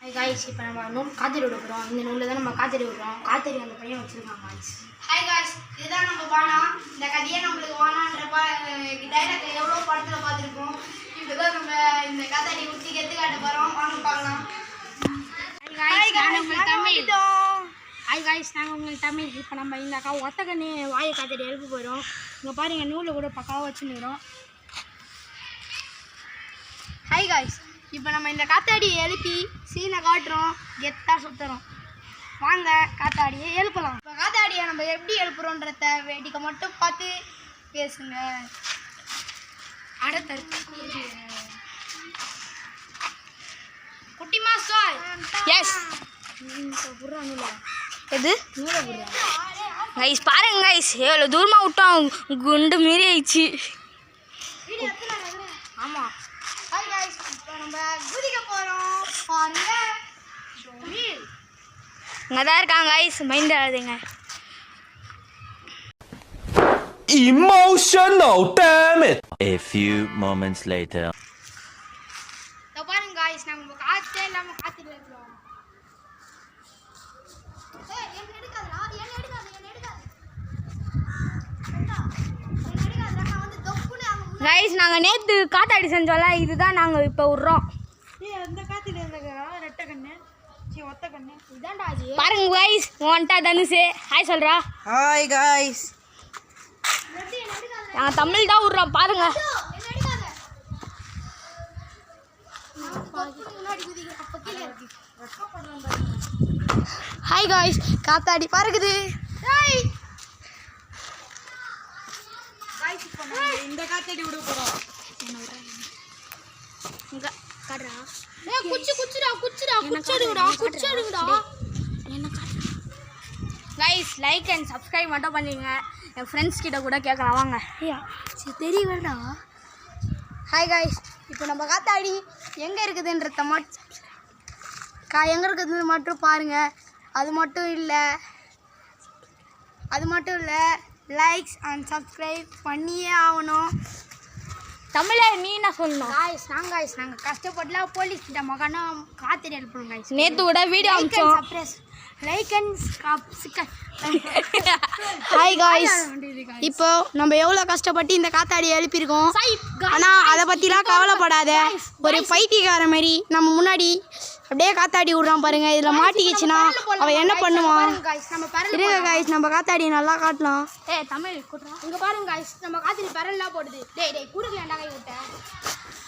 Hi guys, இப்போ நம்ம நூல் காத்தடி விட போகிறோம். இந்த நூலில் தான் நம்ம காத்தடி விடுறோம். காத்தடி அந்த பையன் வச்சுருக்கான் guys. Hi guys, இதுதான் நம்ம பானா. இந்த கதையை நம்மளுக்கு வானான்றப்ப டைரக்ட் எவ்வளோ படத்தில் பார்த்துருக்கோம். இப்போ தான் நம்ம இந்த காத்தாடி ஊற்றி கெத்து காட்ட போகிறோம். வாங்க பார்க்கலாம். Hi guys, நாங்கள் உங்களுக்கு தமிழ். இப்போ நம்ம இந்த அக்கா ஒத்தக்கண்ணே வாயை காத்தடி எழுப்ப போகிறோம். இங்கே பாருங்கள் நூலில் கூட பக்காவாக வச்சுன்னுக்கிறோம். Hi guys, இப்போ நம்ம இந்த காத்தாடி எழுப்பி சீனை காட்டுறோம், கெத்தாக சுற்றுறோம். வாங்க காத்தாடியை எழுப்பலாம். இப்போ காத்தாடியை நம்ம எப்படி எழுப்புறோன்றத வேடிக்கை மட்டும் பார்த்து பேசுங்க. அடுத்த குட்டிமா சாய் எஸ் எது நூலை விடுறோம் கைஸ் பாருங்க கைஸ் எவ்வளோ தூரமாக விட்டோம் குண்டு மீறி ஆயிடுச்சு. ஆமாம். ஹாய் காய்ஸ், இப்போ நம்ம குதிக்க போகிறோம். பாருங்க இங்கே தான் இருக்காங்க கைஸ், மைண்ட் ஆகுதுங்க. Emotional, damn it! A few moments later. இப்போ பாருங்க காய்ஸ், நம்ம காற்றே இல்லாமல் காத்திட்டு இருக்கிறோம். என்ன எடுக்காதுடா, என்ன எடுக்காது, என்ன எடுக்காது, என்ன எடுக்காதுடா. நான் வந்து தொப்புன்னு அங்கே கைஸ் நாங்கள் நேற்று காத்தாடி செஞ்சோம்ல, இதுதான் நாங்கள் இப்போ விட்றோம். அந்த காத்தில இருந்த ரெட்டை கண்ணு ஒத்த கண்ணு இதான்டா அது. பாருங்க கைஸ் வந்துட்டா தனுஷு ஹாய் சொல்கிறா. ஹாய் காய்ஸ், நாங்கள் தமிழ் தான் விட்றோம் பாருங்க. என்ன எடுக்காத. முன்னாடி குதிக்க அப்போ கீழே இருக்கு. ஹாய் கைஸ் காத்தாடி பறக்குது. ஹாய் காய்ச்சி பண்ண இந்த காத்தடி விட போகிறோம். இங்கே காட்டுறா குச்சிடா குச்சிடுடா. கைஸ் லைக் அண்ட் சப்ஸ்கிரைப் மட்டும் பண்ணிடுங்க. என் ஃப்ரெண்ட்ஸ் கிட்ட கூட கேட்கலாம் வாங்க. சரி தெரிய வேண்டாம். ஹாய் காய்ஸ், இப்போ நம்ம காத்தாடி எங்கே இருக்குதுன்றத மட்டும் எங்கே இருக்குதுன்னு மட்டும் பாருங்கள். அது மட்டும் இல்லை லைக்ஸ் அண்ட் சப்ஸ்கிரைப் பண்ணியே ஆகணும். தமிழை நீ என்ன சொல்லணும்? நாங்கள் கஷ்டப்பட்டுலாம் போலீஸ் கிட்ட மகனா காத்திரி எழுப்பணும் காய்ஸ். நேற்று கூட வீடியோ அனுப்பிச்சோம். லைக் அண்ட் ஹாய் காய்ஸ், இப்போ நம்ம எவ்வளோ கஷ்டப்பட்டு இந்த காத்தாடி எழுப்பியிருக்கோம். ஆனால் அதை பற்றிலாம் கவலைப்படாத. ஒரு பைத்தியக்கார மாதிரி நம்ம முன்னாடி அப்படியே காத்தாடி விட்றான் பாருங்க. இதில் மாட்டிக்கிச்சுன்னா அவன் என்ன பண்ணுவான்? இருங்க காய்ஸ், நம்ம காத்தாடி நல்லா காட்டலாம். தமிழ் கூட்டுறோம். இங்கே பாருங்க காய்ஸ், நம்ம காத்திரி பரல்லாம் போடுது. டேய் குடுக்கலாண்டா கை விட்ட.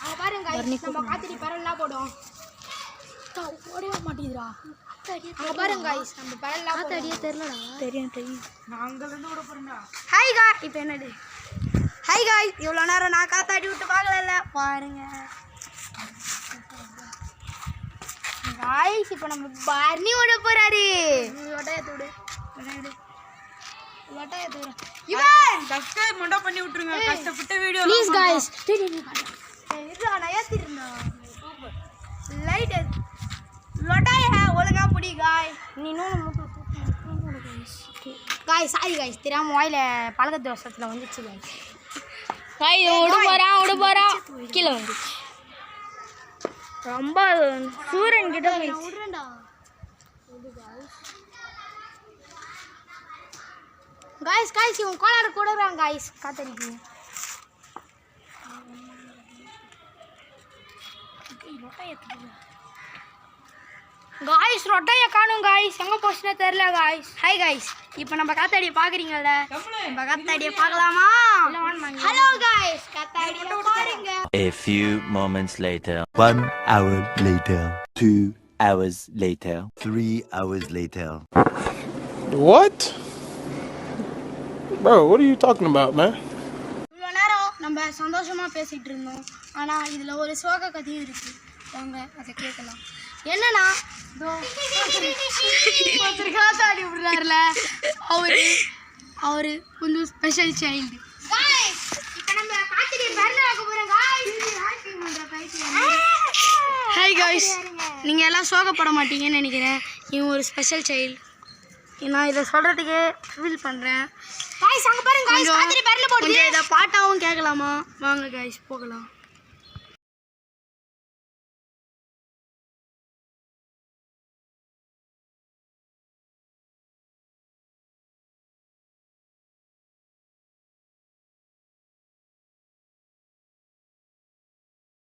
அங்கே பாருங்க காய்ஸ், நம்ம காத்திரி பரல்லாம் போடும். ஓடவே மாட்டேங்குதுடா. அங்கே பாருங்க காய்ஸ், நம்ம பரல்லாம் காத்தடியே தெரியலடா. தெரியும். நாங்கள்லேருந்து விட போகிறோம்டா. ஹாய் காய், இப்போ என்னது? ஹாய் காய்ஸ், இவ்வளோ நேரம் நான் காத்தாடி விட்டு பார்க்கல பாருங்க காய்ஸ். இப்போ நம்ம பர்னி விட போறாரு. இவன் சப்ஸ்கிரைப் மட்டும் பண்ணி விட்டுருங்க. கஷ்டப்பட்ட வீடியோ ப்ளீஸ் கைஸ். லைட் லொட்டாய ஒழுங்கா பிடி காய். நீ நூறு காய் சாரி காய்ஸ், தெரியாம வாயில பழக்கத்து வருஷத்தில் வந்துச்சு காய்ஸ். கைஸ் விட போகிறான் கீழே வந்துச்சு. ரொம்ப சூரியன் கிட்ட விடுறேன்டா. காய்ஸ் இவன் கோளாறு கூடறான் காய்ஸ் காத்தடிக்கு. காய்ஸ் ரொட்டைய காணும் காய்ஸ், எங்க போச்சுனே தெரியல காய்ஸ். ஹாய் காய்ஸ், இப்போ நம்ம காத்தாடியை பாக்குறீங்கல்ல, நம்ம காத்தாடியை பார்க்கலாமா? ஹலோ காய்ஸ், காத்தாடியை பாருங்க. A few moments later. 1 hour later. 2 hours later. 3 hours later. What? Bro, what are you talking about, man? இவ்வளோ நேரம் நம்ம சந்தோஷமா பேசிட்டு இருந்தோம். ஆனா இதுல ஒரு சோக கதையும் இருக்கு. வாங்க அதை கேட்கலாம். என்னன்னா காத்தாடி விடுறாருல, அவரு கொஞ்சம் ஸ்பெஷல் சைல்டு. ஹாய் காய்ஸ், நீங்கள் எல்லாம் சோகப்பட மாட்டீங்கன்னு நினைக்கிறேன். இவன் ஒரு ஸ்பெஷல் சைல்டு. நான் இதை சொல்கிறதுக்கே ஃபீல் பண்ணுறேன். கொஞ்சம் இதை பாட்டாவும் கேட்கலாமா? வாங்க காய்ஸ் போகலாம்.